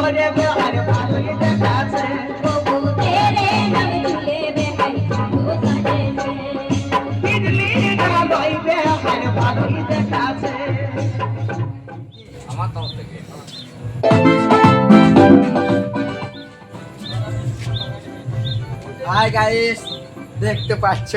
ওরে বেহার ভালোই দেখাচ্ছে তবু তেরে নাম তুলে বেহাই ভালো সাজেছে বিজলি ডালই বেহার ভালোই দেখাচ্ছে আমার তরফ থেকে হাই গাইস দেখতে পাচ্ছ